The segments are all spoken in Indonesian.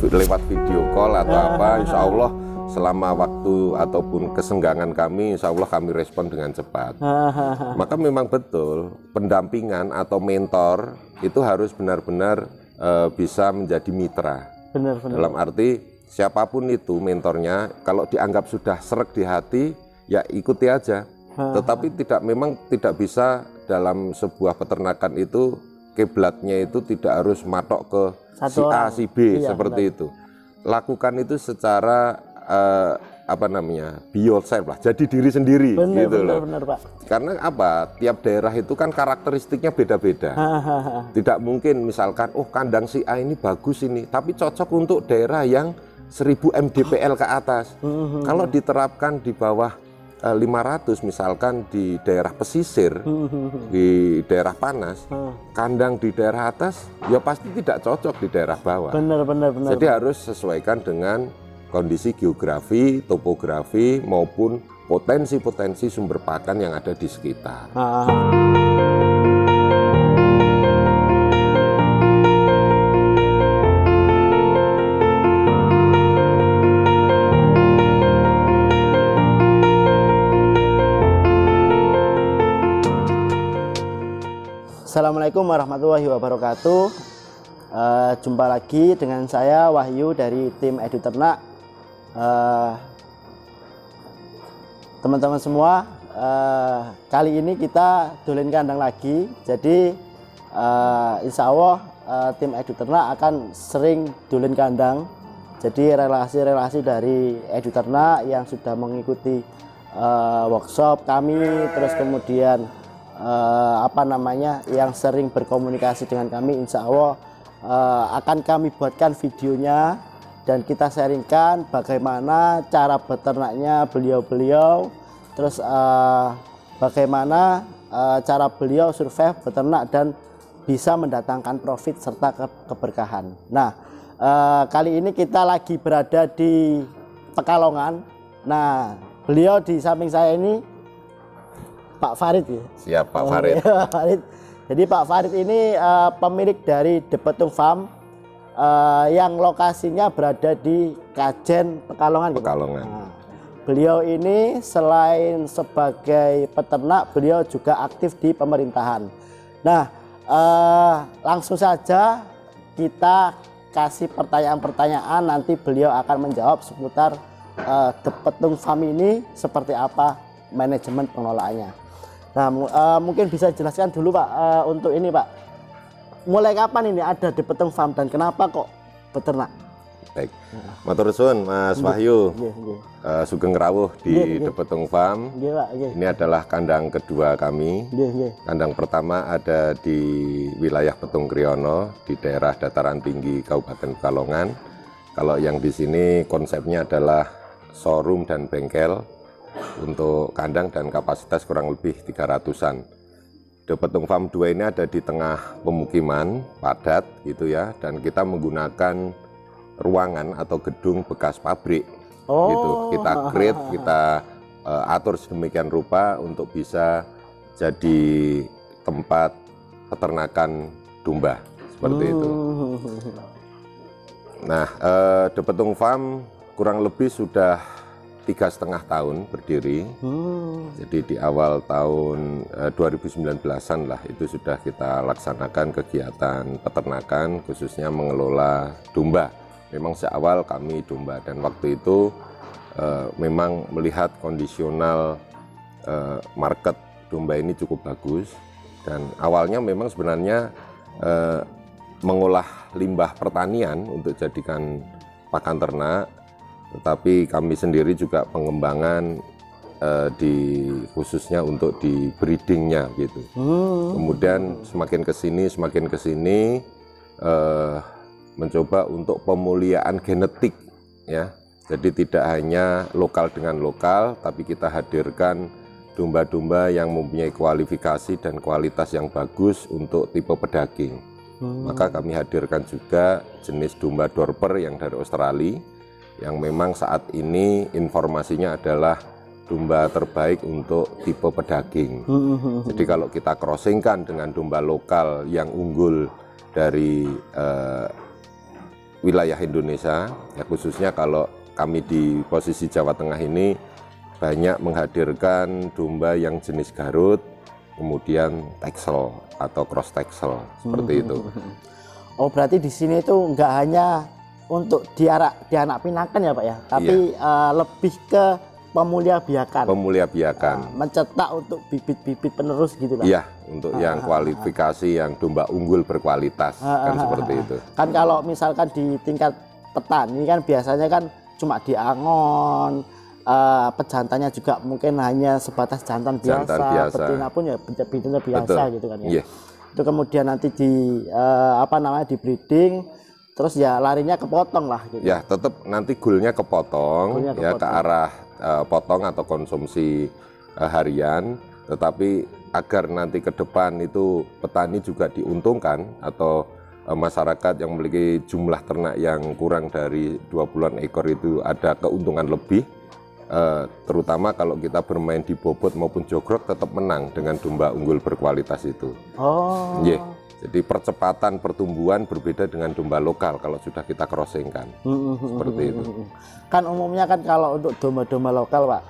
lewat video call atau apa, insya Allah selama waktu ataupun kesenggangan kami, insya Allah kami respon dengan cepat. Maka memang betul pendampingan atau mentor itu harus benar-benar bisa menjadi mitra. Benar. Dalam arti siapapun itu mentornya, kalau dianggap sudah sreg di hati, ya ikuti aja. Tetapi memang tidak bisa dalam sebuah peternakan itu kiblatnya itu tidak harus matok ke si A, si B, seperti itu. Lakukan itu secara be yourself lah, jadi diri sendiri. Benar, Pak. Karena apa? Tiap daerah itu kan karakteristiknya beda-beda. Tidak mungkin misalkan, oh kandang si A ini bagus ini, tapi cocok untuk daerah yang 1000 mdpl ke atas. Kalau diterapkan di bawah 500 misalkan di daerah pesisir, di daerah panas, kandang di daerah atas ya pasti tidak cocok di daerah bawah. Benar. Jadi harus sesuaikan dengan kondisi geografi, topografi maupun potensi-potensi sumber pakan yang ada di sekitar. Assalamualaikum warahmatullahi wabarakatuh. Jumpa lagi dengan saya Wahyu dari tim Edu Ternak. Teman-teman semua, kali ini kita dolen kandang lagi. Jadi insya Allah tim Edu Ternak akan sering dolen kandang. Jadi relasi-relasi dari Edu Ternak yang sudah mengikuti workshop kami, terus kemudian yang sering berkomunikasi dengan kami, insya Allah akan kami buatkan videonya dan kita sharingkan bagaimana cara beternaknya beliau-beliau, terus bagaimana cara beliau survive beternak dan bisa mendatangkan profit serta keberkahan. Nah, kali ini kita lagi berada di Pekalongan. Nah, beliau di samping saya ini Pak Farid ya. Siap, Pak Farid. Farid. Jadi Pak Farid ini pemilik dari The Petung Farm yang lokasinya berada di Kajen, Pekalongan. Pekalongan. Nah, beliau ini selain sebagai peternak, beliau juga aktif di pemerintahan. Nah, langsung saja kita kasih pertanyaan-pertanyaan, nanti beliau akan menjawab seputar The Petung Farm ini seperti apa manajemen pengelolaannya. Nah, mungkin bisa jelaskan dulu Pak, untuk ini Pak, mulai kapan ini ada The Petung Farm dan kenapa kok beternak? Baik, matur suwun Mas Wahyu. Sugeng rawuh di The Petung Farm. Ini adalah kandang kedua kami. Kandang pertama ada di wilayah Petung Kriono di daerah dataran tinggi Kabupaten Pekalongan. Kalau yang di sini konsepnya adalah showroom dan bengkel untuk kandang dan kapasitas kurang lebih 300-an. The Petung Farm 2 ini ada di tengah pemukiman padat gitu ya, dan kita menggunakan ruangan atau gedung bekas pabrik. Gitu. Kita create, kita atur sedemikian rupa untuk bisa jadi tempat peternakan domba seperti itu. Nah, The Petung Farm kurang lebih sudah 3,5 tahun berdiri. Jadi di awal tahun 2019-an lah itu sudah kita laksanakan kegiatan peternakan, khususnya mengelola domba. Memang seawal kami domba, dan waktu itu memang melihat kondisional market domba ini cukup bagus, dan awalnya memang sebenarnya mengolah limbah pertanian untuk jadikan pakan ternak. Tetapi kami sendiri juga pengembangan khususnya untuk di breedingnya gitu. Kemudian semakin kesini mencoba untuk pemuliaan genetik ya. Jadi tidak hanya lokal dengan lokal, tapi kita hadirkan domba-domba yang mempunyai kualifikasi dan kualitas yang bagus untuk tipe pedaging. Maka kami hadirkan juga jenis domba Dorper yang dari Australia, yang memang saat ini informasinya adalah domba terbaik untuk tipe pedaging. Jadi kalau kita crossingkan dengan domba lokal yang unggul dari wilayah Indonesia, ya khususnya kalau kami di posisi Jawa Tengah ini banyak menghadirkan domba yang jenis Garut, kemudian Texel atau cross Texel seperti itu. Oh, berarti di sini itu nggak hanya untuk dianak pinakan ya Pak ya, tapi lebih ke pemuliabiakan. Mencetak untuk bibit-bibit penerus gitu Pak. Iya, untuk yang kualifikasi yang domba unggul berkualitas kan seperti itu. Kan kalau misalkan di tingkat petani kan biasanya kan cuma di angon, pejantannya juga mungkin hanya sebatas jantan biasa. Betina pun ya betina biasa. Betul. Gitu kan ya. Yeah. Itu kemudian nanti di di breeding, terus ya larinya kepotong lah gitu. Ya, tetap nanti goalnya kepotong ya ke arah potong atau konsumsi harian, tetapi agar nanti ke depan itu petani juga diuntungkan atau masyarakat yang memiliki jumlah ternak yang kurang dari 20-an ekor itu ada keuntungan lebih, terutama kalau kita bermain di bobot maupun jogrok tetap menang dengan domba unggul berkualitas itu. Oh. Yeah. Jadi percepatan pertumbuhan berbeda dengan domba lokal kalau sudah kita crossingkan. Seperti itu. Kan umumnya kan kalau untuk domba-domba lokal Pak,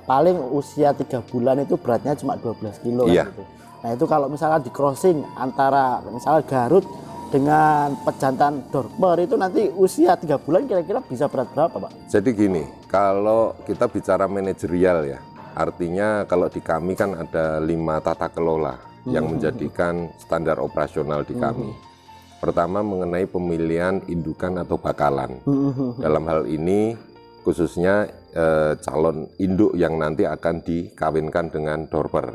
paling usia 3 bulan itu beratnya cuma 12 kilo. Iya. Gitu. Nah itu kalau misalnya di crossing antara misalnya Garut dengan pejantan Dorper itu nanti usia 3 bulan kira-kira bisa berat berapa Pak? Jadi gini, kalau kita bicara manajerial ya, artinya kalau di kami kan ada 5 tata kelola yang menjadikan standar operasional di kami. Pertama mengenai pemilihan indukan atau bakalan. Dalam hal ini khususnya calon induk yang nanti akan dikawinkan dengan Dorper.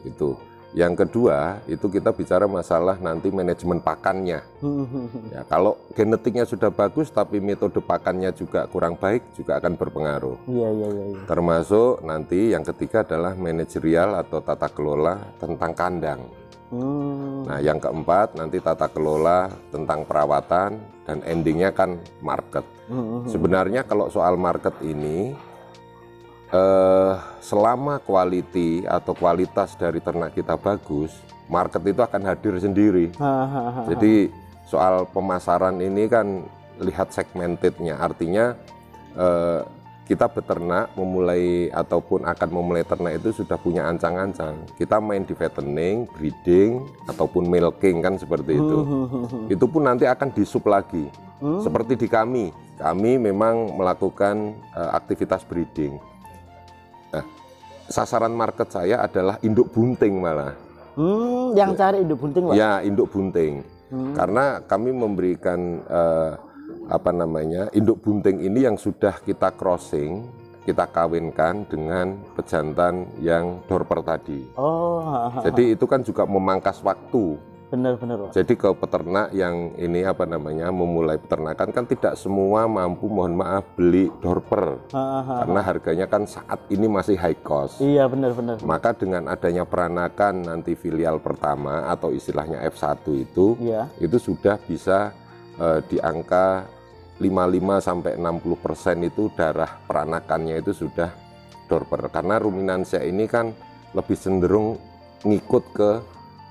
Itu. Yang kedua itu kita bicara masalah nanti manajemen pakannya. Ya, kalau genetiknya sudah bagus tapi metode pakannya juga kurang baik juga akan berpengaruh. Iya. Termasuk nanti yang ketiga adalah manajerial atau tata kelola tentang kandang. Nah yang keempat nanti tata kelola tentang perawatan dan endingnya kan market. Sebenarnya kalau soal market ini selama quality atau kualitas dari ternak kita bagus, market itu akan hadir sendiri. Jadi soal pemasaran ini kan lihat segmentednya, artinya kita beternak memulai ataupun akan memulai ternak itu sudah punya ancang-ancang. Kita main di fattening, breeding ataupun milking kan seperti itu. Itu pun nanti akan disub lagi. Seperti di kami memang melakukan aktivitas breeding. Nah, sasaran market saya adalah induk bunting malah. Yang cari induk bunting Pak? Ya, induk bunting. Karena kami memberikan induk bunting ini yang sudah kita crossing, kita kawinkan dengan pejantan yang Dorper tadi. Jadi itu kan juga memangkas waktu. Benar. Jadi ke peternak yang ini memulai peternakan kan tidak semua mampu, mohon maaf, beli Dorper. Karena harganya kan saat ini masih high cost. Iya, benar. Maka dengan adanya peranakan nanti filial pertama atau istilahnya F1 itu, itu sudah bisa di angka 55–60% itu darah peranakannya itu sudah Dorper. Karena ruminansia ini kan lebih cenderung ngikut ke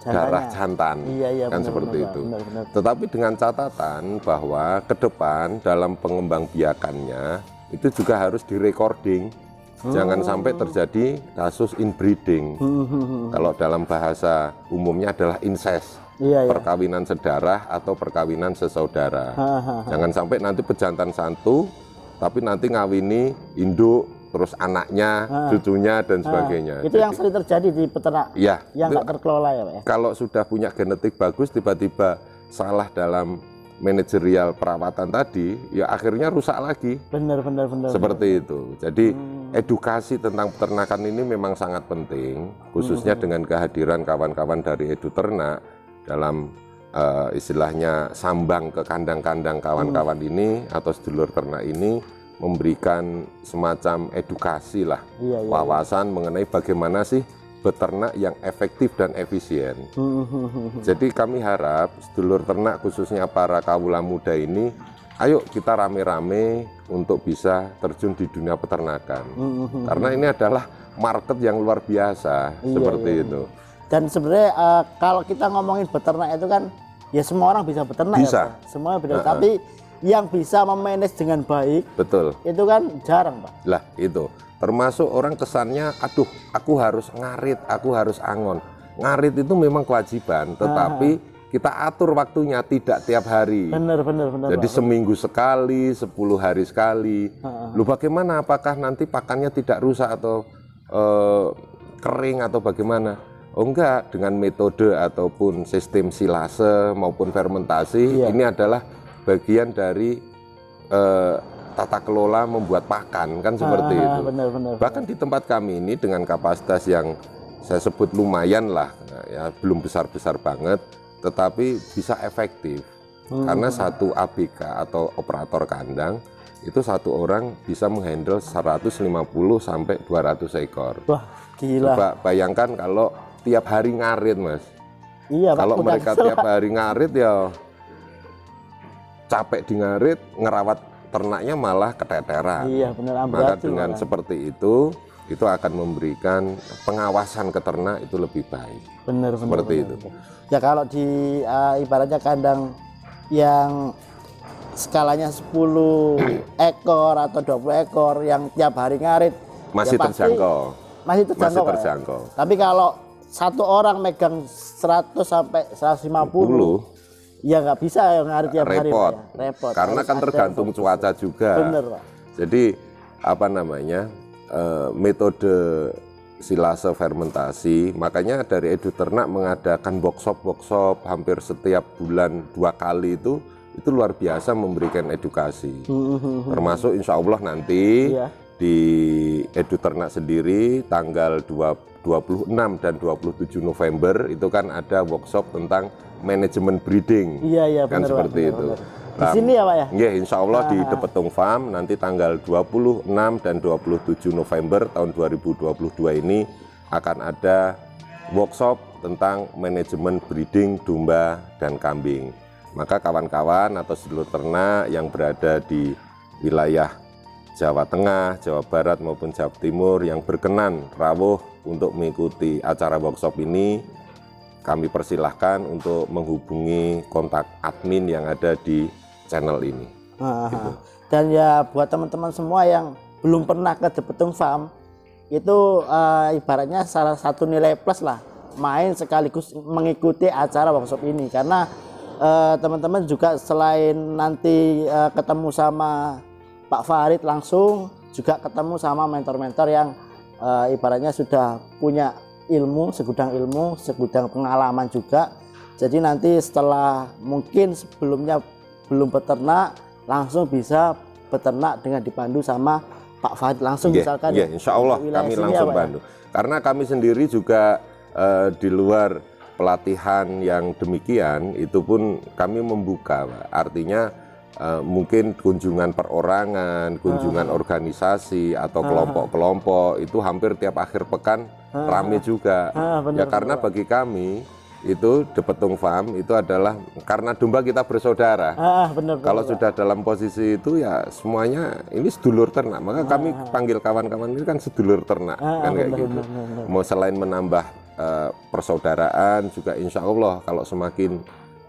darah jantan, kan seperti itu. Benar. Tetapi dengan catatan bahwa ke depan dalam pengembangbiakannya itu juga harus direcording. Jangan sampai terjadi kasus inbreeding. Kalau dalam bahasa umumnya adalah incest. Perkawinan sedarah atau perkawinan sesaudara. Jangan sampai nanti pejantan satu tapi nanti ngawini induk, terus anaknya, cucunya dan sebagainya. Itu yang sering terjadi di peternak yang nggak terkelola ya Pak ya? Kalau sudah punya genetik bagus tiba-tiba salah dalam manajerial perawatan tadi, ya akhirnya rusak lagi. Benar. Seperti itu. Jadi edukasi tentang peternakan ini memang sangat penting, khususnya dengan kehadiran kawan-kawan dari Edu Ternak dalam istilahnya sambang ke kandang-kandang kawan-kawan ini atau sedulur ternak ini, memberikan semacam edukasi lah, wawasan mengenai bagaimana sih beternak yang efektif dan efisien. Jadi kami harap sedulur ternak khususnya para kawula muda ini, ayo kita rame-rame untuk bisa terjun di dunia peternakan. Karena ini adalah market yang luar biasa, seperti itu. Dan sebenarnya kalau kita ngomongin beternak itu kan Ya semua orang bisa beternak bisa. Ya Pak. Semua bisa, tapi yang bisa memanage dengan baik, betul, itu kan jarang Pak. Lah itu, termasuk orang kesannya, aduh aku harus ngarit, aku harus angon. Ngarit itu memang kewajiban, tetapi kita atur waktunya tidak tiap hari. Benar. Jadi Pak, seminggu sekali, 10 hari sekali. Lu bagaimana? Apakah nanti pakannya tidak rusak atau kering atau bagaimana? Oh enggak, dengan metode ataupun sistem silase maupun fermentasi, ini adalah bagian dari tata kelola membuat pakan, kan seperti itu. Benar. Bahkan di tempat kami ini dengan kapasitas yang saya sebut lumayan lah, ya belum besar-besar banget, tetapi bisa efektif. Karena satu ABK atau operator kandang itu satu orang bisa menghandle 150 sampai 200 ekor. Wah, gila. Coba bayangkan kalau tiap hari ngarit, Mas. Iya, kalau Pak, mereka tiap hari ngarit ya capek di ngarit, ngerawat ternaknya malah keteteran. Iya, benar. Maka dengan seperti itu akan memberikan pengawasan ke ternak itu lebih baik. Benar. Seperti itu. Ya kalau di ibaratnya kandang yang skalanya 10 ekor atau 20 ekor yang tiap hari ngarit masih ya terjangkau. Masih terjangkau. Tapi kalau satu orang megang 100 sampai 150 ya nggak bisa ngarit tiap hari. Repot. Karena kan tergantung cuaca juga. Bener, Pak. Jadi apa namanya, metode silase fermentasi, makanya dari Edu Ternak mengadakan workshop hampir setiap bulan 2 kali itu luar biasa memberikan edukasi. Termasuk insya Allah nanti di Edu Ternak sendiri tanggal 26 dan 27 November itu kan ada workshop tentang manajemen breeding. Iya, kan bener, seperti bener, itu. Di sini ya Pak ya? Iya, insya Allah di Depetung Farm nanti tanggal 26 dan 27 November tahun 2022 ini akan ada workshop tentang manajemen breeding domba dan kambing. Maka kawan-kawan atau sedulur ternak yang berada di wilayah Jawa Tengah, Jawa Barat maupun Jawa Timur yang berkenan rawuh untuk mengikuti acara workshop ini, kami persilahkan untuk menghubungi kontak admin yang ada di channel ini. Gitu. Dan ya buat teman-teman semua yang belum pernah ke Depetung Farm, itu ibaratnya salah satu nilai plus lah, main sekaligus mengikuti acara workshop ini. Karena teman-teman juga selain nanti ketemu sama Pak Farid langsung, juga ketemu sama mentor-mentor yang ibaratnya sudah punya segudang ilmu, segudang pengalaman juga. Jadi nanti setelah mungkin sebelumnya belum beternak, langsung bisa beternak dengan dipandu sama Pak Farid langsung. Misalkan insya Allah kami langsung bantu. Karena kami sendiri juga di luar pelatihan yang demikian, itu pun kami membuka, Pak. Artinya mungkin kunjungan perorangan, kunjungan organisasi atau kelompok-kelompok itu hampir tiap akhir pekan rame juga. Ya karena bagi kami itu Depetung Farm itu adalah karena domba kita bersaudara. Kalau sudah dalam posisi itu ya semuanya ini sedulur ternak, maka kami panggil kawan-kawan ini kan sedulur ternak, kan kayak gitu. Mau selain menambah persaudaraan juga insya Allah kalau semakin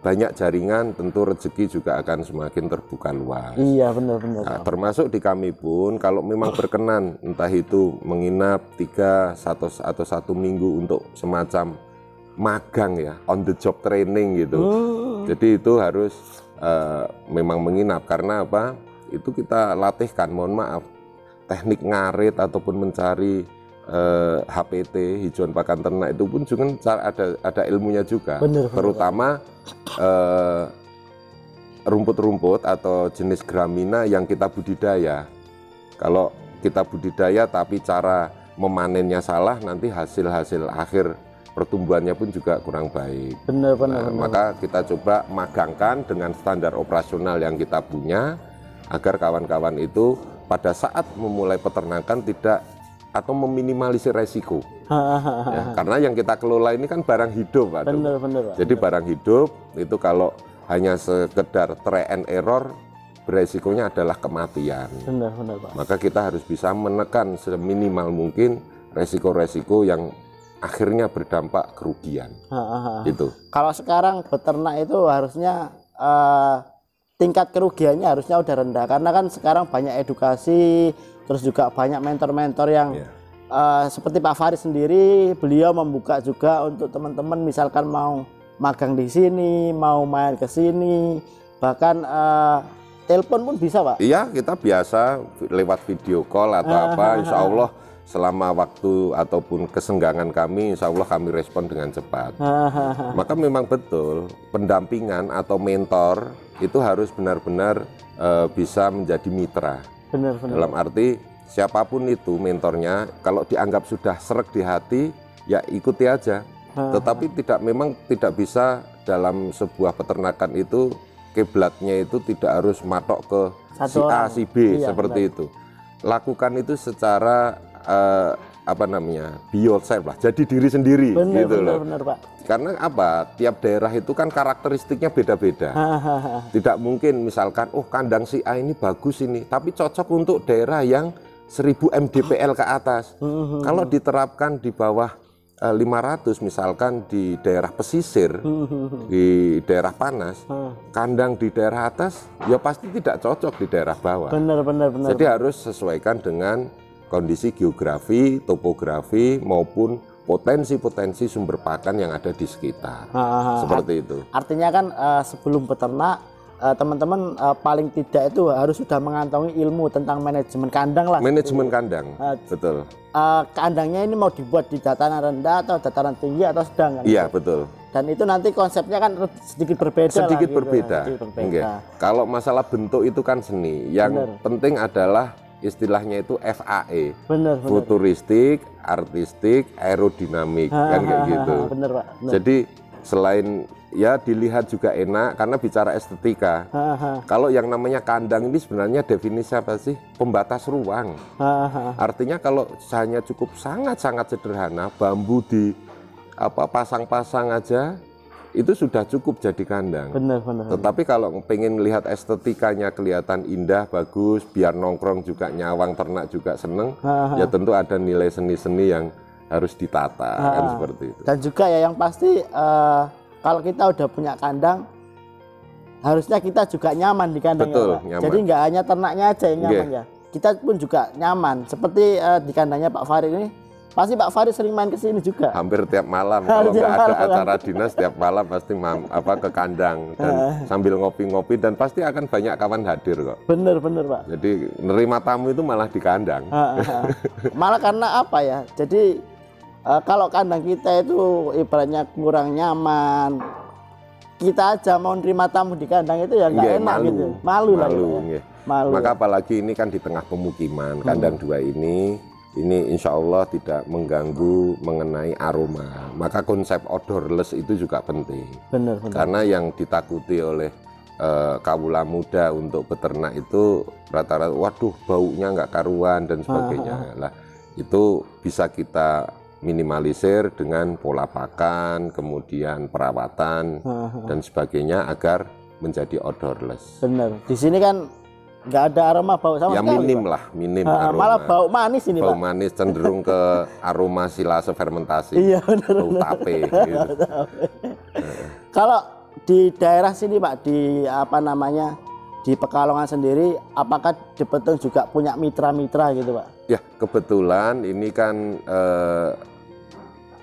banyak jaringan tentu rezeki juga akan semakin terbuka luas. Iya, benar. Nah, termasuk di kami pun kalau memang berkenan entah itu menginap 3 atau 1 minggu untuk semacam magang ya, on the job training gitu. Jadi itu harus memang menginap karena apa? Itu kita latihkan, mohon maaf, teknik ngarit ataupun mencari HPT, hijauan pakan ternak itu pun juga ada ilmunya juga. Terutama rumput-rumput atau jenis gramina yang kita budidaya. Kalau kita budidaya tapi cara memanennya salah, nanti hasil akhir pertumbuhannya pun juga kurang baik. Benar. Maka kita coba magangkan dengan standar operasional yang kita punya agar kawan-kawan itu pada saat memulai peternakan tidak atau meminimalisir resiko. Ya, karena yang kita kelola ini kan barang hidup, Pak. Benar. Jadi barang hidup itu kalau hanya sekedar try and error, beresikonya adalah kematian. Benar, Pak. Maka kita harus bisa menekan seminimal mungkin resiko-resiko yang akhirnya berdampak kerugian. Itu. Kalau sekarang beternak itu harusnya tingkat kerugiannya harusnya udah rendah, karena kan sekarang banyak edukasi, terus juga banyak mentor-mentor yang seperti Pak Farid sendiri, beliau membuka juga untuk teman-teman misalkan mau magang di sini, mau main ke sini, bahkan telepon pun bisa, Pak. Iya, kita biasa lewat video call atau apa, insya Allah selama waktu ataupun kesenggangan kami, insya Allah kami respon dengan cepat. Maka memang betul, pendampingan atau mentor itu harus benar-benar bisa menjadi mitra. Benar. Dalam arti siapapun itu mentornya, kalau dianggap sudah sreg di hati, ya ikuti aja. Tetapi memang tidak bisa dalam sebuah peternakan itu kiblatnya itu tidak harus matok ke si A, si B, seperti itu. Lakukan itu secara be yourself lah, jadi diri sendiri. Benar, Pak. Karena apa? Tiap daerah itu kan karakteristiknya beda-beda. Tidak mungkin misalkan, oh kandang si A ini bagus ini, tapi cocok untuk daerah yang 1000 mdpl ke atas. Kalau diterapkan di bawah 500 misalkan di daerah pesisir, di daerah panas, kandang di daerah atas ya pasti tidak cocok di daerah bawah. Benar. Jadi harus sesuaikan dengan kondisi geografi, topografi maupun potensi-potensi sumber pakan yang ada di sekitar. Seperti itu. Artinya kan sebelum beternak, teman-teman paling tidak itu harus sudah mengantongi ilmu tentang manajemen kandang lah. Manajemen kandang, betul. Kandangnya ini mau dibuat di dataran rendah atau dataran tinggi atau sedang kan? Iya, betul. Dan itu nanti konsepnya kan sedikit berbeda. Sedikit lah, berbeda. Gitu. Kalau masalah bentuk itu kan seni. Yang penting adalah istilahnya itu FAE. Benar. Futuristik, artistik, aerodinamik, kan kayak gitu. Benar, Pak. Benar. Jadi selain ya dilihat juga enak karena bicara estetika. Kalau yang namanya kandang ini sebenarnya definisi apa sih? Pembatas ruang. Artinya kalau hanya cukup sangat-sangat sederhana, bambu di pasang-pasang aja itu sudah cukup jadi kandang. Benar. Tetapi kalau pengen lihat estetikanya kelihatan indah, bagus, biar nongkrong juga nyawang ternak juga seneng, ya tentu ada nilai seni-seni yang harus ditata, kan seperti itu. Dan juga ya yang pasti kalau kita udah punya kandang, harusnya kita juga nyaman di kandang. Betul, ya, Pak. nyaman. Jadi nggak hanya ternaknya aja yang nyaman ya. Kita pun juga nyaman. Seperti di kandangnya Pak Farid ini, pasti Pak Farid sering main ke sini juga. Hampir tiap malam. Kalau nggak ada acara dinas, tiap malam pasti ke kandang dan sambil ngopi-ngopi, dan pasti akan banyak kawan hadir kok. Bener Pak. Jadi nerima tamu itu malah di kandang. Malah karena apa ya? Jadi kalau kandang kita itu ibaratnya kurang nyaman, kita aja mau nerima tamu di kandang itu ya nggak enak malu. gitu. Malu. Maka apalagi ini kan di tengah pemukiman, kandang 2 ini insya Allah tidak mengganggu mengenai aroma. Maka konsep odorless itu juga penting. Benar. Karena yang ditakuti oleh kawula muda untuk beternak itu rata-rata, waduh baunya nggak karuan dan sebagainya. Lah itu bisa kita minimalisir dengan pola pakan, kemudian perawatan dan sebagainya agar menjadi odorless. Benar. Di sini kan nggak ada aroma bau sama sekali. Minim aroma. Malah bau manis ini, bau Pak. manis cenderung ke aroma silase fermentasi. Iya, benar. Bau tape. Gitu. Kalau di daerah sini, Pak, di di Pekalongan sendiri, apakah di Betung juga punya mitra-mitra gitu, Pak? Ya, kebetulan ini kan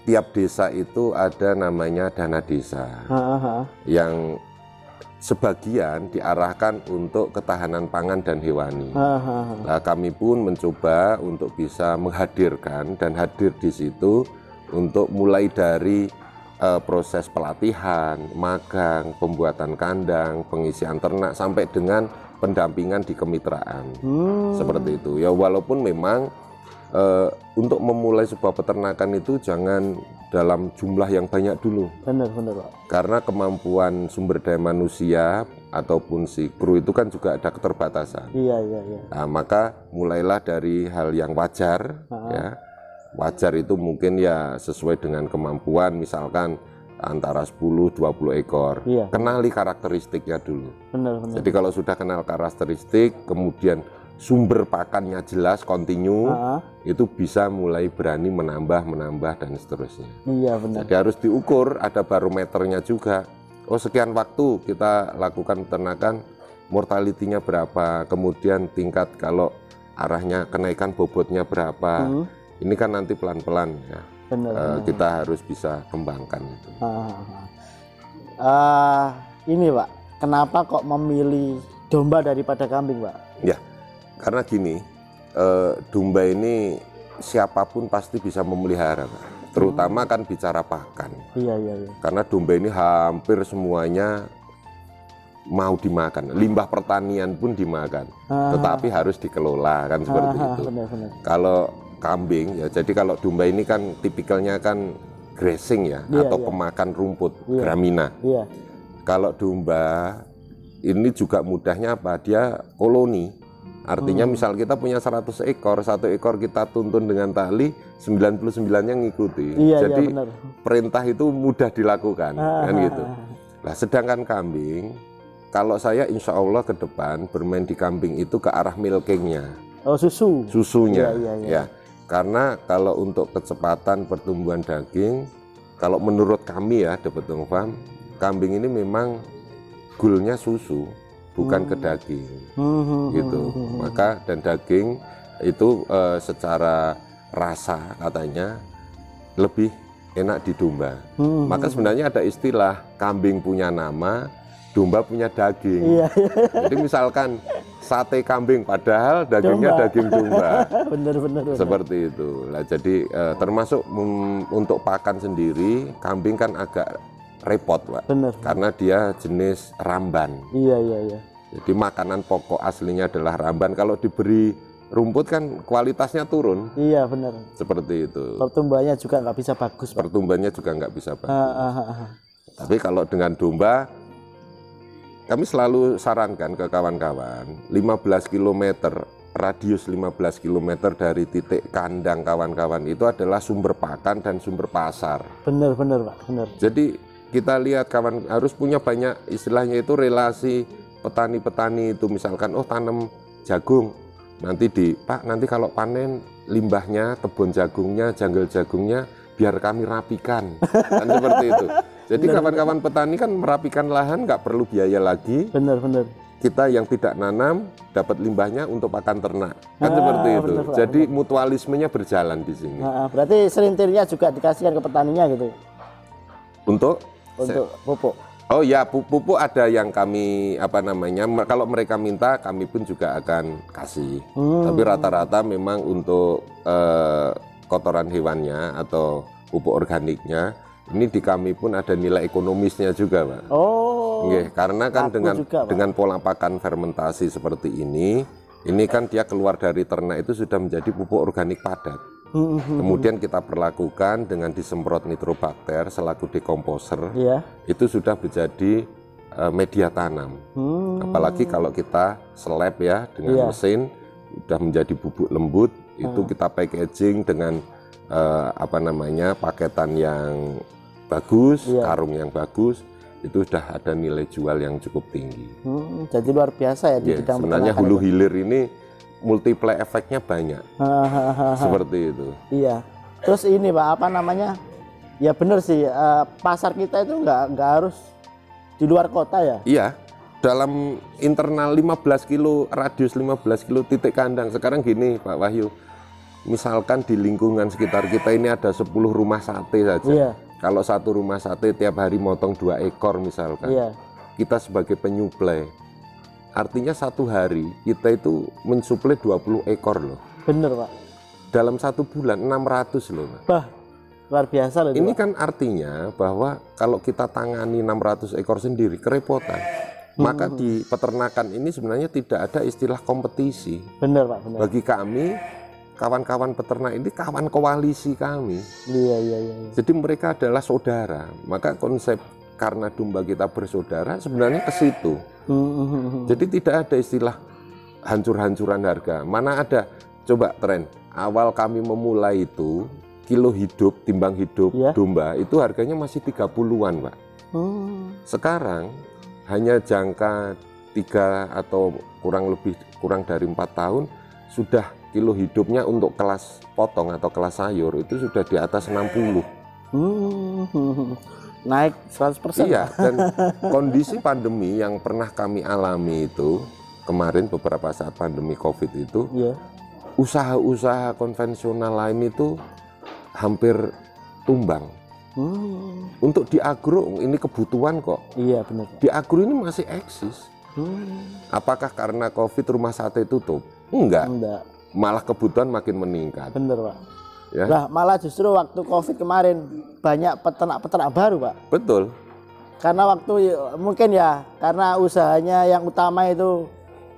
tiap desa itu ada namanya dana desa yang sebagian diarahkan untuk ketahanan pangan dan hewani. Nah, kami pun mencoba untuk bisa menghadirkan dan hadir di situ untuk mulai dari proses pelatihan, magang, pembuatan kandang, pengisian ternak sampai dengan pendampingan di kemitraan. Seperti itu. Ya walaupun memang untuk memulai sebuah peternakan itu jangan dalam jumlah yang banyak dulu. Benar Pak. Karena kemampuan sumber daya manusia ataupun si kru itu kan juga ada keterbatasan. Iya. Nah, maka mulailah dari hal yang wajar, ya. Wajar itu mungkin ya sesuai dengan kemampuan, misalkan antara 10-20 ekor. Iya. Kenali karakteristiknya dulu. Benar. Jadi kalau sudah kenal karakteristik, kemudian sumber pakannya jelas, kontinu, itu bisa mulai berani menambah dan seterusnya. Iya benar. Jadi harus diukur, ada barometernya juga. Oh sekian waktu kita lakukan peternakan, mortalitinya berapa, kemudian tingkat kalau arahnya kenaikan bobotnya berapa. Ini kan nanti pelan-pelan ya. Benar. Kita harus bisa kembangkan itu. Ini Pak, kenapa kok memilih domba daripada kambing Pak? Ya. Karena gini, domba ini siapapun pasti bisa memelihara, Pak. Terutama kan bicara pakan. Iya. Karena domba ini hampir semuanya mau dimakan. Limbah pertanian pun dimakan. Tetapi harus dikelola kan seperti itu. Benar. Kalau kambing ya, jadi kalau domba ini kan tipikalnya kan grazing ya, atau pemakan rumput, gramina. Iya. Kalau domba ini juga mudahnya apa? Dia koloni. Artinya misal kita punya 100 ekor, 1 ekor kita tuntun dengan tali, 99-nya ngikuti. Jadi perintah itu mudah dilakukan, kan gitu. Nah, sedangkan kambing, kalau saya insya Allah ke depan bermain di kambing itu ke arah milkingnya. Oh, susunya. Ya. Karena kalau untuk kecepatan pertumbuhan daging, kalau menurut kami ya, Depetung Farm, kambing ini memang goalnya susu. Bukan ke daging, gitu. Maka dan daging itu secara rasa katanya lebih enak di domba. Maka sebenarnya ada istilah kambing punya nama, domba punya daging. Jadi misalkan sate kambing padahal dagingnya daging domba. Bener. Seperti itu. Nah, jadi termasuk untuk pakan sendiri, kambing kan agak repot Pak. Karena dia jenis ramban. Iya. Jadi makanan pokok aslinya adalah ramban. Kalau diberi rumput kan kualitasnya turun. Iya benar. Seperti itu. Pertumbuhannya juga nggak bisa bagus. Pertumbuhannya juga nggak bisa bagus. Tapi kalau dengan domba, kami selalu sarankan ke kawan-kawan 15 km, radius 15 km dari titik kandang kawan-kawan itu adalah sumber pakan dan sumber pasar. Benar Pak, benar. Jadi kita lihat kawan harus punya banyak, istilahnya itu relasi petani-petani itu, misalkan tanam jagung, nanti Pak nanti kalau panen limbahnya, kebun jagungnya, janggal jagungnya biar kami rapikan, kan seperti itu. Jadi kawan-kawan petani kan merapikan lahan nggak perlu biaya lagi. Benar. Kita yang tidak nanam dapat limbahnya untuk pakan ternak, kan seperti itu. Jadi mutualismenya berjalan di sini. Berarti selintirnya juga dikasihkan ke petaninya gitu. Untuk pupuk. Oh ya, pupuk ada yang kami kalau mereka minta kami pun juga akan kasih. Tapi rata-rata memang untuk kotoran hewannya atau pupuk organiknya ini di kami pun ada nilai ekonomisnya juga, Pak. Oh. Nggih, karena kan dengan pola pakan fermentasi seperti ini kan dia keluar dari ternak itu sudah menjadi pupuk organik padat. Kemudian kita perlakukan dengan disemprot nitrobakter selaku dekomposer, itu sudah menjadi media tanam. Apalagi kalau kita slab ya dengan mesin, sudah menjadi bubuk lembut, itu kita packaging dengan paketan yang bagus, karung yang bagus, itu sudah ada nilai jual yang cukup tinggi. Jadi luar biasa ya di bidang sebenarnya hulu hilir ini multiple efeknya banyak. Seperti itu. Iya. Terus ini Pak, ya benar sih, pasar kita itu nggak harus di luar kota ya? Iya. Dalam internal 15 kilo, radius 15 kilo titik kandang. Sekarang gini Pak Wahyu, misalkan di lingkungan sekitar kita ini ada 10 rumah sate saja. Iya. Kalau satu rumah sate tiap hari motong 2 ekor misalkan. Iya. Kita sebagai penyuplai, artinya satu hari kita itu mensuplai 20 ekor loh. Bener Pak. Dalam 1 bulan 600 loh Pak. Bah, luar biasa loh. Ini kan artinya bahwa kalau kita tangani 600 ekor sendiri kerepotan. Maka di peternakan ini sebenarnya tidak ada istilah kompetisi. Bener Pak, bener. Bagi kami, kawan-kawan peternak ini kawan koalisi kami. Iya. Jadi mereka adalah saudara. Maka konsep karena domba kita bersaudara sebenarnya ke situ. Jadi tidak ada istilah hancur-hancuran harga. Mana ada, coba tren, awal kami memulai itu, kilo hidup, timbang hidup domba, itu harganya masih 30-an Pak. Sekarang hanya jangka 3 atau kurang dari 4 tahun sudah kilo hidupnya untuk kelas potong atau kelas sayur itu sudah di atas 60. Naik 100%. Iya, dan kondisi pandemi yang pernah kami alami itu kemarin beberapa saat pandemi COVID itu, usaha-usaha konvensional lain itu hampir tumbang. Untuk di agro ini kebutuhan kok. Iya benar. Di agro ini masih eksis. Apakah karena COVID rumah sate tutup? Enggak. Malah kebutuhan makin meningkat. Bener Pak. Ya. Lah malah justru waktu COVID kemarin banyak peternak-peternak baru Pak. Betul. Karena waktu mungkin ya karena usahanya yang utama itu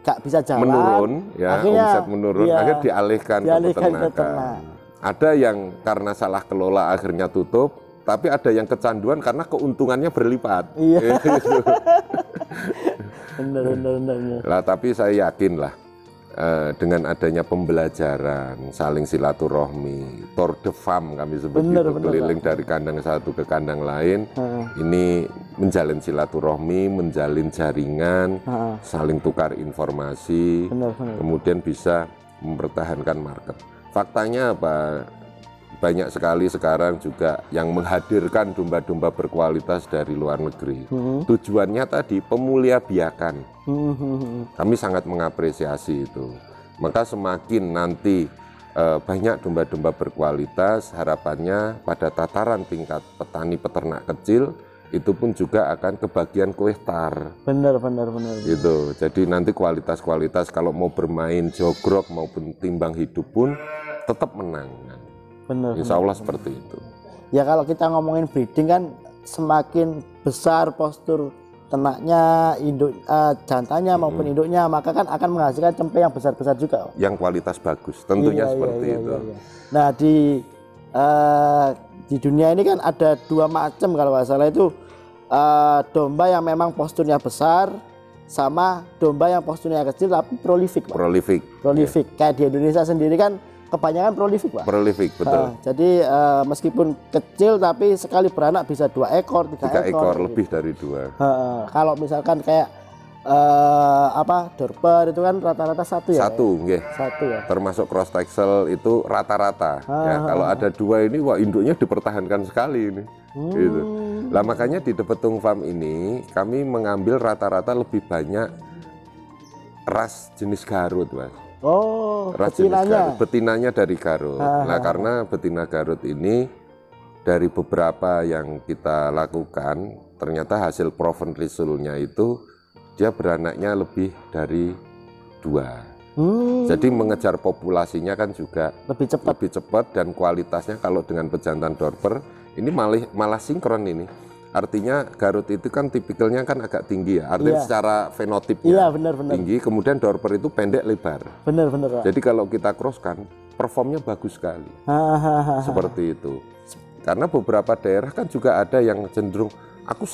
gak bisa jalan. Menurun ya, akhirnya, omset menurun. Akhirnya dialihkan ke peternakan. Peternak. Ada yang karena salah kelola akhirnya tutup, tapi ada yang kecanduan karena keuntungannya berlipat. Iya. bener. Lah tapi saya yakin lah dengan adanya pembelajaran, saling silaturahmi, tour de femme kami sebut itu, keliling dari kandang satu ke kandang lain, ini menjalin silaturahmi, menjalin jaringan, saling tukar informasi, kemudian bisa mempertahankan market. Faktanya apa? Banyak sekali sekarang juga yang menghadirkan domba-domba berkualitas dari luar negeri. Tujuannya tadi pemuliabiakan. Kami sangat mengapresiasi itu. Maka semakin nanti banyak domba-domba berkualitas, harapannya pada tataran tingkat petani peternak kecil itu pun juga akan kebagian kue tar. Benar. Gitu. Jadi nanti kualitas kalau mau bermain jogrok maupun timbang hidup pun tetap menang. Insya Allah seperti itu. Ya kalau kita ngomongin breeding kan semakin besar postur ternaknya, induk jantannya maupun induknya, maka kan akan menghasilkan cempe yang besar-besar juga. Yang kualitas bagus, tentunya seperti itu. Iya. Nah di dunia ini kan ada 2 macam kalau nggak salah itu domba yang memang posturnya besar sama domba yang posturnya kecil tapi prolifik. Prolifik. Kayak di Indonesia sendiri kan kebanyakan prolifik Pak. Prolifik, betul. Jadi meskipun kecil tapi sekali beranak bisa 2 ekor, 3 ekor. Lebih dari 2. Kalau misalkan kayak Dorper itu kan rata-rata 1 ya? 1 ya. Termasuk cross texel itu rata-rata. Ya, kalau ada 2 ini, wah induknya dipertahankan sekali ini. Gitu. Lah makanya di Depetung Farm ini kami mengambil rata-rata lebih banyak ras jenis Garut, Mas. Oh, betinanya dari Garut. Nah, karena betina Garut ini dari beberapa yang kita lakukan, ternyata hasil proven resultnya itu dia beranaknya lebih dari 2. Jadi mengejar populasinya kan juga lebih cepat dan kualitasnya kalau dengan pejantan Dorper ini malah sinkron ini. Artinya Garut itu kan tipikalnya kan agak tinggi ya, artinya secara fenotipnya tinggi, kemudian Dorper itu pendek lebar. Benar. Jadi kalau kita crosskan, performnya bagus sekali. Seperti itu. Karena beberapa daerah kan juga ada yang cenderung, aku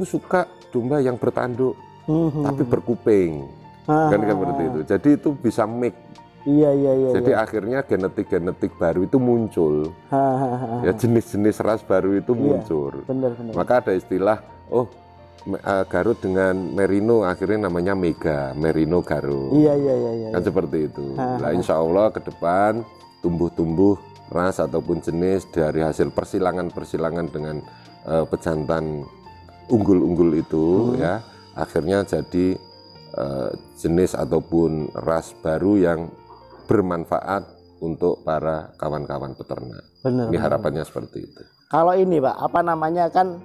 suka domba yang bertanduk, tapi berkuping. Kan seperti itu. Jadi itu bisa mix. Iya. Jadi akhirnya genetik baru itu muncul. Ya jenis-jenis ras baru itu muncul. Benar. Maka ada istilah, Garut dengan Merino akhirnya namanya Merino Garut. Iya. Kan seperti itu. Nah, insya Allah ke depan tumbuh ras ataupun jenis dari hasil persilangan dengan pejantan unggul-unggul itu ya akhirnya jadi jenis ataupun ras baru yang bermanfaat untuk para kawan-kawan peternak. Ini harapannya seperti itu. Kalau ini Pak, apa namanya kan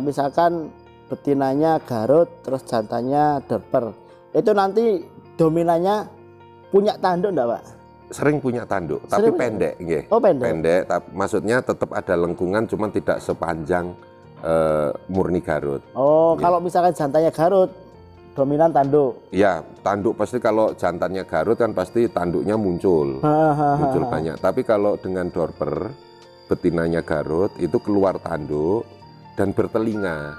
misalkan betinanya Garut terus jantannya Dorper, itu nanti dominannya punya tanduk enggak Pak? Sering punya tanduk, tapi pendek. Pendek, tapi maksudnya tetap ada lengkungan, cuman tidak sepanjang murni Garut. Kalau misalkan jantannya Garut dominan tanduk. Iya, tanduk pasti kalau jantannya Garut kan pasti tanduknya muncul banyak. Tapi kalau dengan Dorper betinanya Garut itu keluar tanduk dan bertelinga.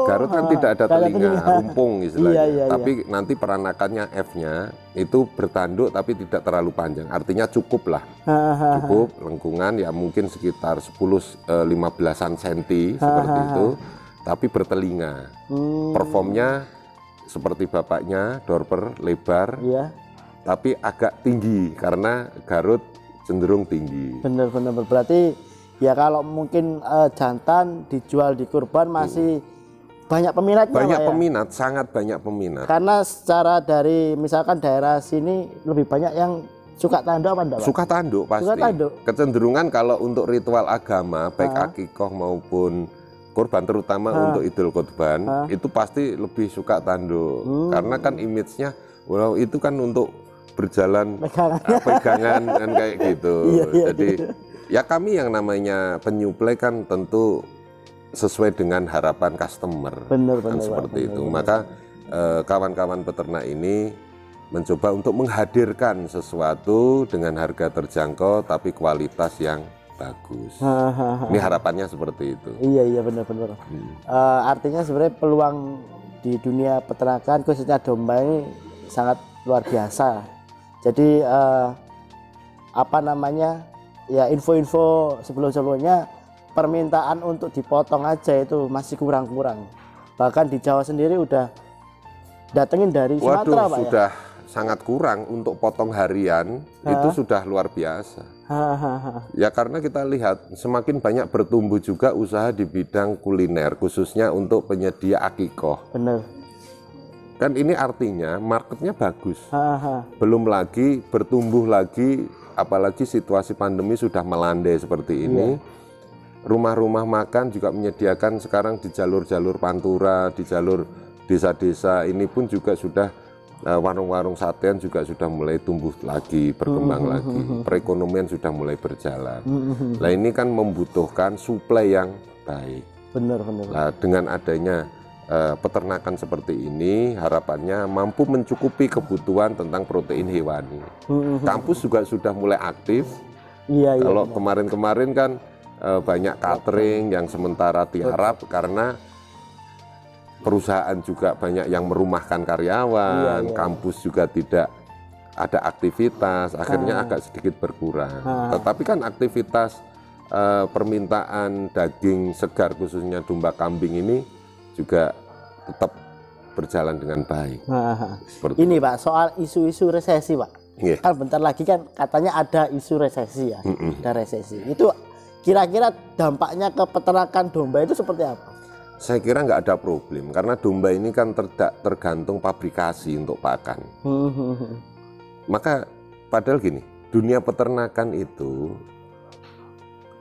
Garut kan tidak ada telinga, rumpung istilahnya. Tapi nanti peranakannya F-nya itu bertanduk tapi tidak terlalu panjang. Artinya cukup lah, cukup lengkungan ya mungkin sekitar 10-15an senti seperti itu. Tapi bertelinga, performnya seperti bapaknya, dorper lebar, iya. Tapi agak tinggi karena Garut cenderung tinggi. Benar-benar berarti ya kalau mungkin jantan dijual di kurban masih banyak peminatnya. Banyak Pak, peminat, sangat banyak peminat. Karena secara dari misalkan daerah sini lebih banyak yang suka tanduk apa enggak, Pak? Suka tanduk pasti. Suka tanduk. Kecenderungan kalau untuk ritual agama baik akikah maupun kurban, terutama untuk Idul Kurban, itu pasti lebih suka tanduk. Karena kan image-nya, wow, itu kan untuk berjalan pegangan kan kayak gitu. Jadi ya kami yang namanya penyuplai kan tentu sesuai dengan harapan customer. Benar, kan seperti itu. Maka kawan-kawan peternak ini mencoba untuk menghadirkan sesuatu dengan harga terjangkau tapi kualitas yang bagus. Ini harapannya seperti itu. Iya benar-benar. Artinya sebenarnya peluang di dunia peternakan khususnya domba ini sangat luar biasa. Jadi apa namanya ya, info-info sebelum-sebelumnya permintaan untuk dipotong aja itu masih kurang-kurang. Bahkan di Jawa sendiri udah datengin dari Sumatera, Pak, sudah sangat kurang untuk potong harian. Itu sudah luar biasa. Ya karena kita lihat semakin banyak bertumbuh juga usaha di bidang kuliner, khususnya untuk penyedia akikoh. Bener. Kan ini artinya marketnya bagus. Belum lagi bertumbuh lagi, apalagi situasi pandemi sudah melandai seperti ini. Rumah-rumah makan juga menyediakan sekarang di jalur-jalur pantura, di jalur desa-desa ini pun juga sudah warung-warung satean juga sudah mulai tumbuh lagi, berkembang lagi. Perekonomian sudah mulai berjalan. Nah ini kan membutuhkan suplai yang baik. Benar. Nah, dengan adanya peternakan seperti ini harapannya mampu mencukupi kebutuhan tentang protein hewani. Kampus juga sudah mulai aktif. Kalau kemarin-kemarin kan banyak catering yang sementara diharap karena perusahaan juga banyak yang merumahkan karyawan, kampus juga tidak ada aktivitas, akhirnya agak sedikit berkurang. Tetapi kan aktivitas permintaan daging segar khususnya domba kambing ini juga tetap berjalan dengan baik. Ini Pak, soal isu-isu resesi, Pak. Kan bentar lagi kan katanya ada isu resesi ya, ada resesi. Itu kira-kira dampaknya ke peternakan domba itu seperti apa? Saya kira nggak ada problem, karena domba ini kan tergantung pabrikasi untuk pakan. Maka padahal gini, dunia peternakan itu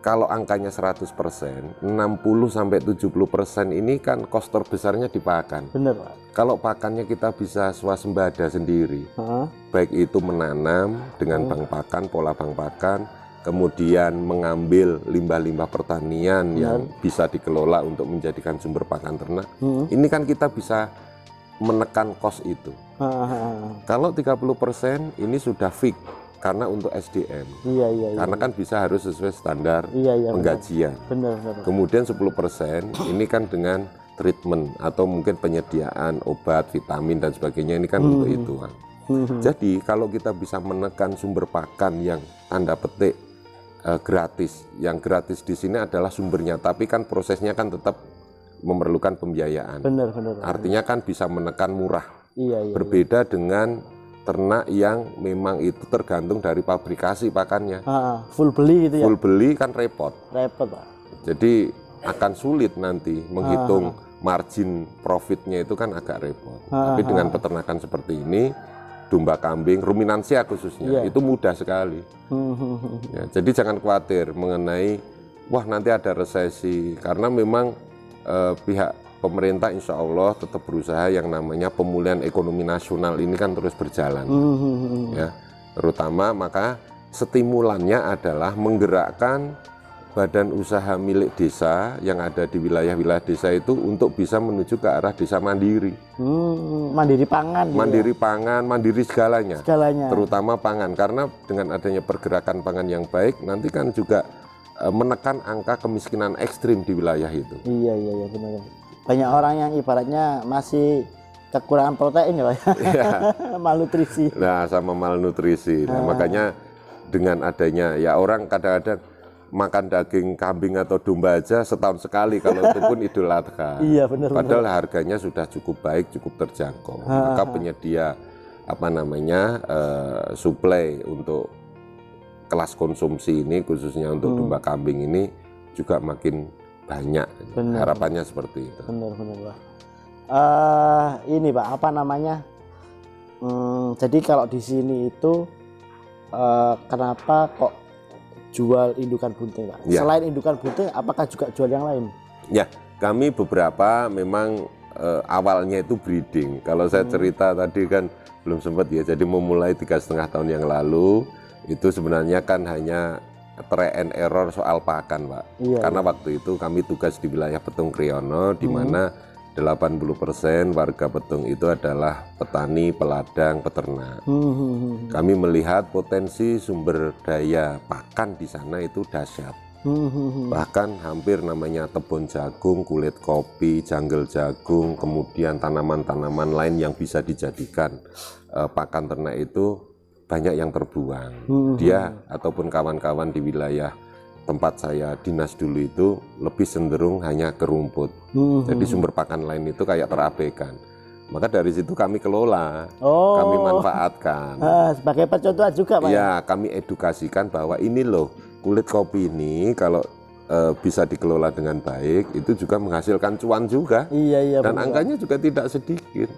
kalau angkanya 100%, 60-70% ini kan kos terbesarnya di pakan. Benar, Pak. Kalau pakannya kita bisa swasembada sendiri, baik itu menanam dengan bank pakan, pola bank pakan, kemudian mengambil limbah-limbah pertanian yang bisa dikelola untuk menjadikan sumber pakan ternak. Ini kan kita bisa menekan kos itu. Kalau 30% ini sudah fix. Karena untuk SDM, karena kan bisa harus sesuai standar penggajian. Benar. Kemudian 10% ini kan dengan treatment atau mungkin penyediaan obat, vitamin dan sebagainya, ini kan untuk itu. Jadi kalau kita bisa menekan sumber pakan yang tanda petik gratis, yang gratis di sini adalah sumbernya, tapi kan prosesnya kan tetap memerlukan pembiayaan. Benar. Artinya kan bisa menekan murah. Berbeda dengan ternak yang memang itu tergantung dari pabrikasi pakannya. Full beli gitu ya? Full beli kan repot. Repot, Pak. Jadi akan sulit nanti menghitung margin profitnya, itu kan agak repot. Tapi dengan peternakan seperti ini, domba kambing, ruminansia khususnya, itu mudah sekali. Ya, jadi jangan khawatir mengenai, wah nanti ada resesi. Karena memang pihak pemerintah insya Allah tetap berusaha yang namanya pemulihan ekonomi nasional ini kan terus berjalan. Ya, terutama maka stimulannya adalah menggerakkan badan usaha milik desa yang ada di wilayah-wilayah desa itu untuk bisa menuju ke arah desa mandiri. Mandiri pangan. Mandiri pangan, mandiri segalanya. Terutama pangan, karena dengan adanya pergerakan pangan yang baik nanti kan juga menekan angka kemiskinan ekstrim di wilayah itu. Iya benar. Banyak orang yang ibaratnya masih kekurangan protein ya, Pak. Malnutrisi. Nah, sama malnutrisi. Nah, makanya dengan adanya ya orang kadang-kadang makan daging kambing atau domba aja setahun sekali, kalau itu pun Idul Adha. Iya, benar. Padahal harganya sudah cukup baik, cukup terjangkau. Maka penyedia suplai untuk kelas konsumsi ini, khususnya untuk domba kambing ini juga makin banyak. Bener. Harapannya seperti itu. Benar-benar, Pak. Ini Pak, jadi kalau di sini itu kenapa kok jual indukan bunting, Pak? Ya. Selain indukan bunting, apakah juga jual yang lain? Ya, kami beberapa memang awalnya itu breeding. Kalau saya cerita tadi kan belum sempat ya, jadi memulai 3,5 tahun yang lalu, itu sebenarnya kan hanya try and error soal pakan, Pak. Iya, karena waktu itu kami tugas di wilayah Petung Kriyono, di mana 80% warga Petung itu adalah petani, peladang, peternak. Kami melihat potensi sumber daya pakan di sana itu dahsyat. Bahkan hampir namanya tebon jagung, kulit kopi, janggel jagung, kemudian tanaman-tanaman lain yang bisa dijadikan pakan ternak itu banyak yang terbuang. Dia ataupun kawan-kawan di wilayah tempat saya dinas dulu itu lebih cenderung hanya ke rumput. Jadi sumber pakan lain itu kayak terabaikan. Maka dari situ kami kelola, kami manfaatkan. Sebagai percontohan juga, Pak? Ya, kami edukasikan bahwa ini loh, kulit kopi ini kalau bisa dikelola dengan baik, itu juga menghasilkan cuan juga. Iya, dan betul. Angkanya juga tidak sedikit.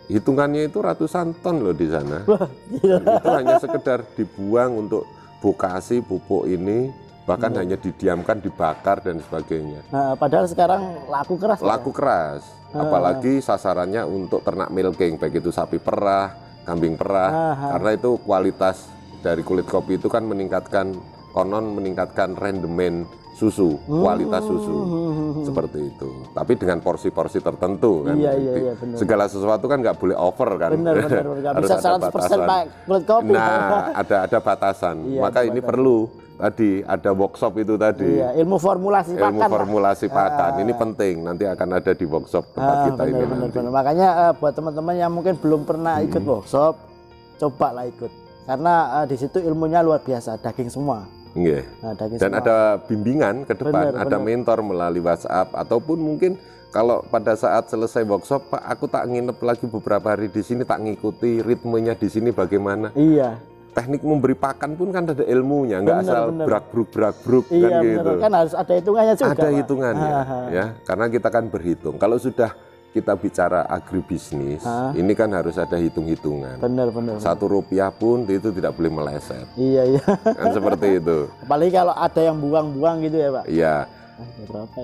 Hitungannya itu ratusan ton loh di sana. Itu hanya sekedar dibuang untuk vokasi pupuk ini, bahkan hanya didiamkan, dibakar dan sebagainya. Padahal sekarang laku keras. Laku keras, apalagi sasarannya untuk ternak milking, baik itu sapi perah, kambing perah, karena itu kualitas dari kulit kopi itu kan meningkatkan rendemen susu, kualitas susu, seperti itu. Tapi dengan porsi-porsi tertentu kan. Iya, segala sesuatu kan nggak boleh over kan. Benar. Harus bisa 100% Pak kulit kopi. Nah, ada batasan. Maka ini perlu tadi ada workshop itu tadi. Iya, ilmu formulasi pakan. Ilmu formulasi pakan ini penting. Nanti akan ada di workshop tempat kita ini nanti. Makanya buat teman-teman yang mungkin belum pernah ikut workshop, cobalah ikut. Karena di situ ilmunya luar biasa, daging semua. Yeah. Dan ada bimbingan ke depan, ada mentor melalui WhatsApp, ataupun mungkin kalau pada saat selesai workshop, Pak, aku tak nginep lagi beberapa hari di sini, tak ngikuti ritmenya di sini bagaimana. Iya. Teknik memberi pakan pun kan ada ilmunya, nggak asal brak-bruk iya, kan gitu. Kan harus ada hitungannya juga. Ada hitungannya, ya. Karena kita kan berhitung. Kalau sudah kita bicara agribisnis, ini kan harus ada hitung-hitungan. Benar. Rp1 pun itu tidak boleh meleset. Iya. Kan seperti itu. Apalagi kalau ada yang buang-buang gitu ya, Pak. Iya.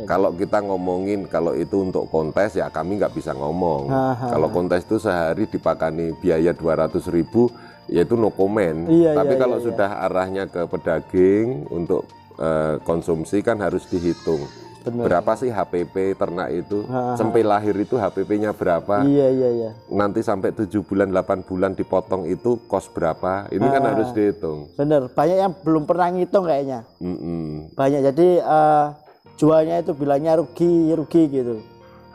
Kalau kita ngomongin kalau itu untuk kontes ya kami nggak bisa ngomong. Kalau kontes itu sehari dipakani biaya 200.000, yaitu no comment. Tapi kalau sudah arahnya ke pedaging untuk konsumsi kan harus dihitung. Bener. Berapa sih HPP ternak itu? Sampai lahir itu HPP-nya berapa? Iya. Nanti sampai 7 bulan, 8 bulan dipotong itu kos berapa? Ini kan harus dihitung. Bener, banyak yang belum pernah ngitung kayaknya. Banyak, jadi jualnya itu bilangnya rugi gitu.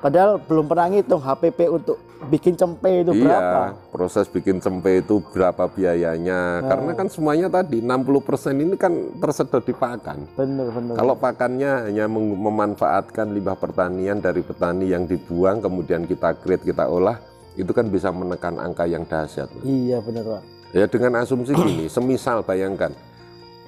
Padahal belum pernah ngitung HPP untuk bikin cempe itu berapa. Iya, proses bikin cempe itu berapa biayanya. Karena kan semuanya tadi 60% ini kan tersedot di pakan. Bener. Kalau pakannya hanya memanfaatkan limbah pertanian dari petani yang dibuang, kemudian kita create, kita olah, itu kan bisa menekan angka yang dahsyat. Iya, benar, Pak. Ya dengan asumsi gini, semisal bayangkan,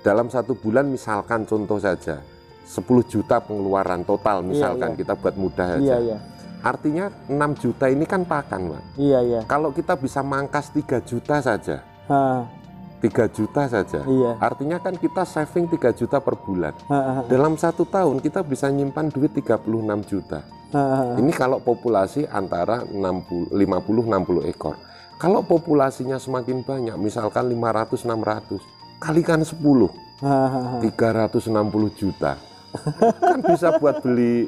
dalam 1 bulan misalkan contoh saja, 10 juta pengeluaran total misalkan, kita buat mudah saja. Iya. Artinya 6 juta ini kan pakan, Pak. Iya. Kalau kita bisa mangkas 3 juta saja, 3 juta saja, artinya kan kita saving 3 juta per bulan. Dalam 1 tahun kita bisa nyimpan duit 36 juta. Ini kalau populasi antara 50-60 ekor. Kalau populasinya semakin banyak, misalkan 500-600, kalikan 10, 360 juta. Kan bisa buat beli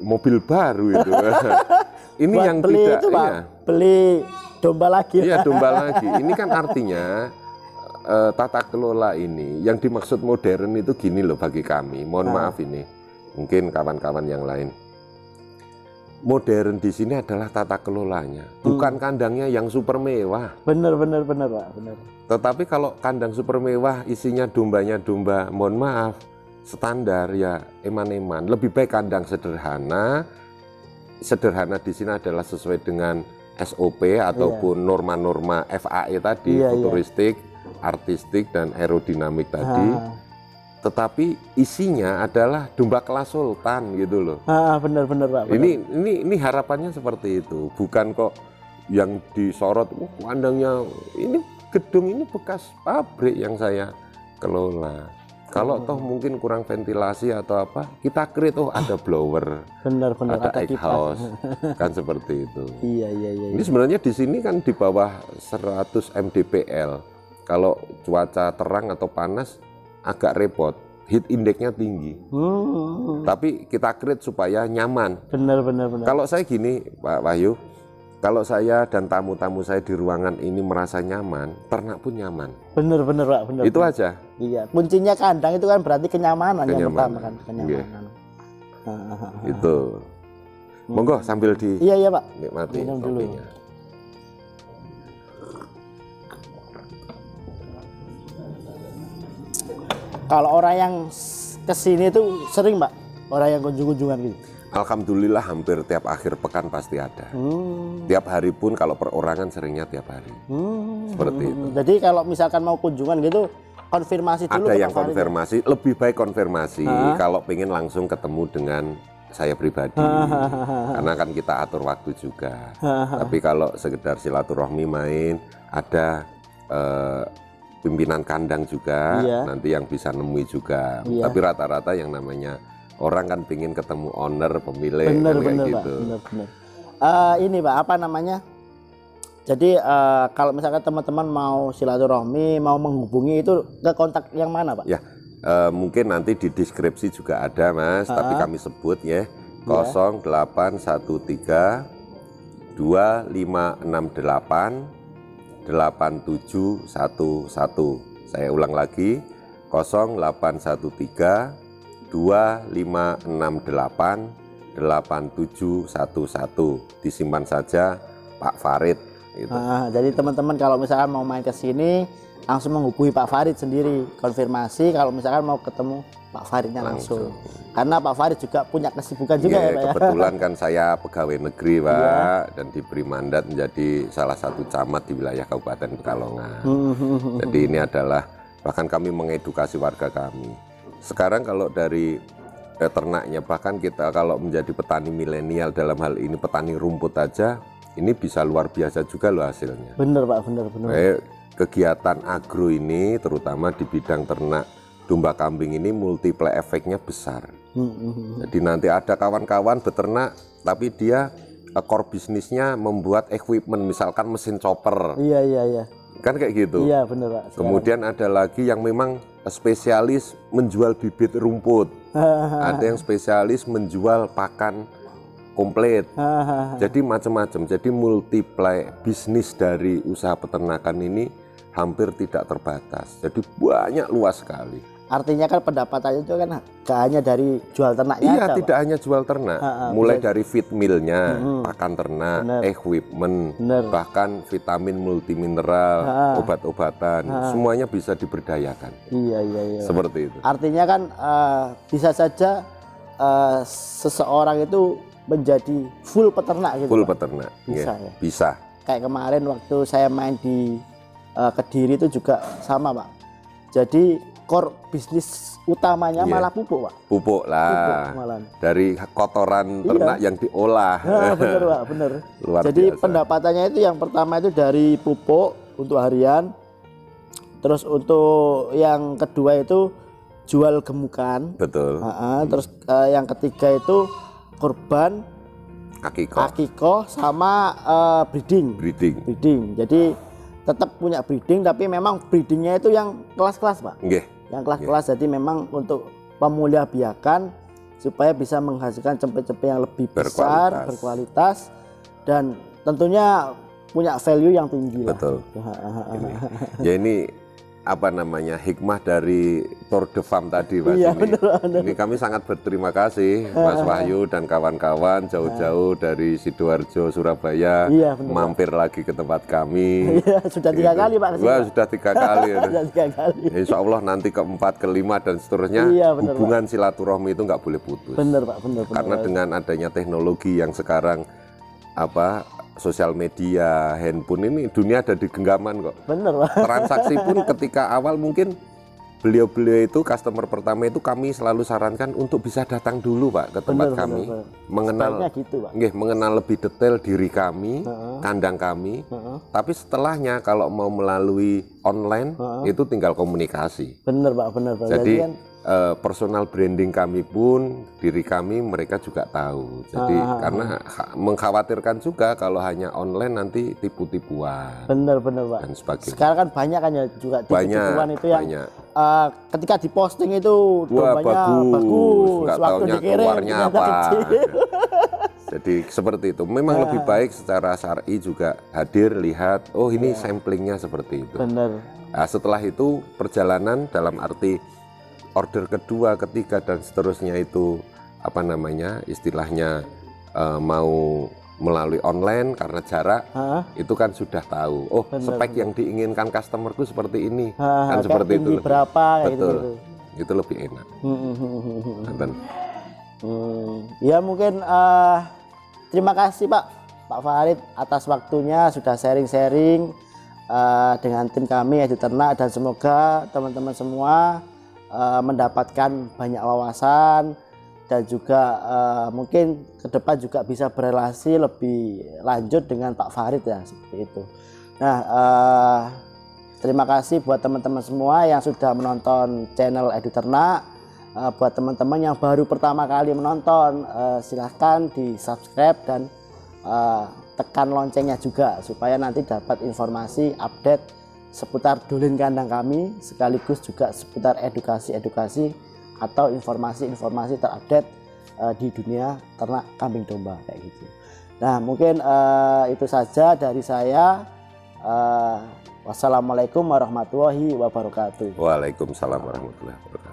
mobil baru itu. Ini buat yang beli tidak itu, Pak, beli domba lagi. Iya, domba lagi. Ini kan artinya tata kelola ini yang dimaksud modern itu gini loh bagi kami. Mohon maaf ini. Mungkin kawan-kawan yang lain. Modern di sini adalah tata kelolanya, bukan kandangnya yang super mewah. Bener Pak, bener. Tetapi kalau kandang super mewah isinya dombanya domba, mohon maaf, standar ya eman-eman. Lebih baik kandang sederhana. Sederhana di sini adalah sesuai dengan SOP ataupun norma-norma FAE tadi, futuristik, artistik dan aerodinamik tadi. Tetapi isinya adalah domba kelas sultan gitu loh. Benar-benar Pak. Ini harapannya seperti itu, bukan kok yang disorot. Kandangnya ini, gedung ini bekas pabrik yang saya kelola. Kalau toh mungkin kurang ventilasi atau apa, kita create ada blower, benar-benar ada exhaust, kan seperti itu. Iya. Ini sebenarnya di sini kan di bawah 100 mdpl. Kalau cuaca terang atau panas agak repot, heat index-nya tinggi. Tapi kita create supaya nyaman. Benar. Kalau saya gini, Pak Wahyu, kalau saya dan tamu-tamu saya di ruangan ini merasa nyaman, ternak pun nyaman. Benar Pak, benar. Itu aja. Iya, kuncinya kandang itu kan berarti kenyamanan. Yang pertama kan, kenyamanan. Itu. Monggo sambil di Iya Pak. Nikmati kopinya. Kalau orang yang kesini itu sering Pak, orang yang kunjungan gitu. Alhamdulillah hampir tiap akhir pekan pasti ada. Tiap hari pun kalau perorangan seringnya tiap hari. Seperti itu. Jadi kalau misalkan mau kunjungan gitu, konfirmasi dulu. Ada yang konfirmasi, lebih baik konfirmasi kalau pengen langsung ketemu dengan saya pribadi. Karena kan kita atur waktu juga. Tapi kalau sekedar silaturahmi main, ada pimpinan kandang juga, nanti yang bisa nemui juga. Tapi rata-rata yang namanya orang kan pingin ketemu owner, pemilik, bener, kayak gitu. Pak, bener. Ini Pak, apa namanya? Jadi kalau misalkan teman-teman mau silaturahmi, mau menghubungi itu ke kontak yang mana Pak? Ya, mungkin nanti di deskripsi juga ada Mas, tapi kami sebut ya 0813 2568 8711. Saya ulang lagi 0813 2568 8711. Disimpan saja Pak Farid gitu. Jadi teman-teman kalau misalkan mau main ke sini langsung menghubungi Pak Farid sendiri, konfirmasi kalau misalkan mau ketemu Pak Faridnya langsung. Karena Pak Farid juga punya kesibukan juga ya Pak. Kebetulan kan saya pegawai negeri Pak, dan diberi mandat menjadi salah satu camat di wilayah Kabupaten Pekalongan. Jadi ini adalah, bahkan kami mengedukasi warga kami. Sekarang kalau dari ternaknya, bahkan kita kalau menjadi petani milenial dalam hal ini petani rumput aja, ini bisa luar biasa juga loh hasilnya. Bener Pak, bener. Kegiatan agro ini terutama di bidang ternak domba kambing ini multiple efeknya besar. Jadi nanti ada kawan-kawan beternak tapi dia core bisnisnya membuat equipment, misalkan mesin chopper. Iya. Kan kayak gitu. Iya bener Pak. Kemudian ada lagi yang memang spesialis menjual bibit rumput. Ada yang spesialis menjual pakan komplit. Jadi macam-macam. Jadi multiply bisnis dari usaha peternakan ini hampir tidak terbatas. Jadi banyak, luas sekali. Artinya kan pendapatannya itu kan gak hanya dari jual ternaknya. Iya, aja, tidak Pak. hanya jual ternak. Mulai dari feed millnya, pakan ternak, equipment, bahkan vitamin multimineral, obat-obatan, semuanya bisa diberdayakan. Iya. Seperti itu. Artinya kan bisa saja seseorang itu menjadi full peternak gitu. Full Pak. peternak. Bisa ya. ya. Bisa. Kayak kemarin waktu saya main di Kediri itu juga sama Pak. Jadi core bisnis utamanya malah pupuk Pak. Pupuk lah. Pupuk, dari kotoran ternak yang diolah. Bener Pak, bener. Luar Jadi biasa. pendapatannya itu yang pertama itu dari pupuk untuk harian. Terus untuk yang kedua itu jual gemukan. Betul. Terus yang ketiga itu kurban, akikoh sama breeding. Jadi tetap punya breeding, tapi memang breedingnya itu yang kelas-kelas Pak. Yang kelas-kelas. Jadi memang untuk pemulia biakan supaya bisa menghasilkan cempe-cempe yang lebih besar, berkualitas, dan tentunya punya value yang tinggi. Betul. Ya ini apa namanya hikmah dari Tour de Farm tadi Mas. Iya, ini. bener. Ini kami sangat berterima kasih Mas Wahyu dan kawan-kawan jauh-jauh dari Sidoarjo, Surabaya, iya, bener, mampir lagi ke tempat kami. Iya, sudah 3 kali Pak. Wah, sudah 3 kali. Sudah 3 kali. Insya Allah nanti keempat, kelima dan seterusnya. Iya, bener, hubungan silaturahmi itu nggak boleh putus. Bener Pak, bener. Karena dengan adanya teknologi yang sekarang sosial media, handphone ini dunia ada di genggaman kok. Bener Pak. Transaksi pun ketika awal mungkin beliau-beliau itu customer pertama itu kami selalu sarankan untuk bisa datang dulu Pak ke tempat kami, mengenal gitu, Pak. Mengenal lebih detail diri kami, kandang kami. Tapi setelahnya kalau mau melalui online itu tinggal komunikasi. Bener Pak, bener Pak. Jadi kan personal branding kami pun, diri kami mereka juga tahu. Jadi karena mengkhawatirkan juga kalau hanya online nanti tipu-tipuan. Bener Pak. Dan sebagainya. Sekarang kan banyak kan ya juga tipu-tipuan itu yang ketika diposting itu wah, bagus. Nggak waktu taunya dikirim keluarnya apa. Jadi seperti itu. Memang lebih baik secara syar'i juga hadir, lihat, oh ini samplingnya seperti itu. Bener. Nah, setelah itu perjalanan dalam arti order kedua, ketiga dan seterusnya itu istilahnya mau melalui online karena jarak itu kan sudah tahu. Oh, spek yang diinginkan customerku seperti ini kan seperti itu. Berapa kayak betul. Gitu. Itu lebih enak. Ya mungkin terima kasih Pak Farid atas waktunya sudah sharing-sharing dengan tim kami Edu Ternak dan semoga teman-teman semua mendapatkan banyak wawasan dan juga mungkin ke depan juga bisa berrelasi lebih lanjut dengan Pak Farid ya seperti itu. Nah, terima kasih buat teman-teman semua yang sudah menonton channel Edu Ternak. Buat teman-teman yang baru pertama kali menonton, silahkan di subscribe dan tekan loncengnya juga supaya nanti dapat informasi update seputar dulin kandang kami sekaligus juga seputar edukasi-edukasi atau informasi-informasi terupdate di dunia ternak kambing domba kayak gitu. Nah mungkin itu saja dari saya. Wassalamualaikum warahmatullahi wabarakatuh. Waalaikumsalam warahmatullahi wabarakatuh.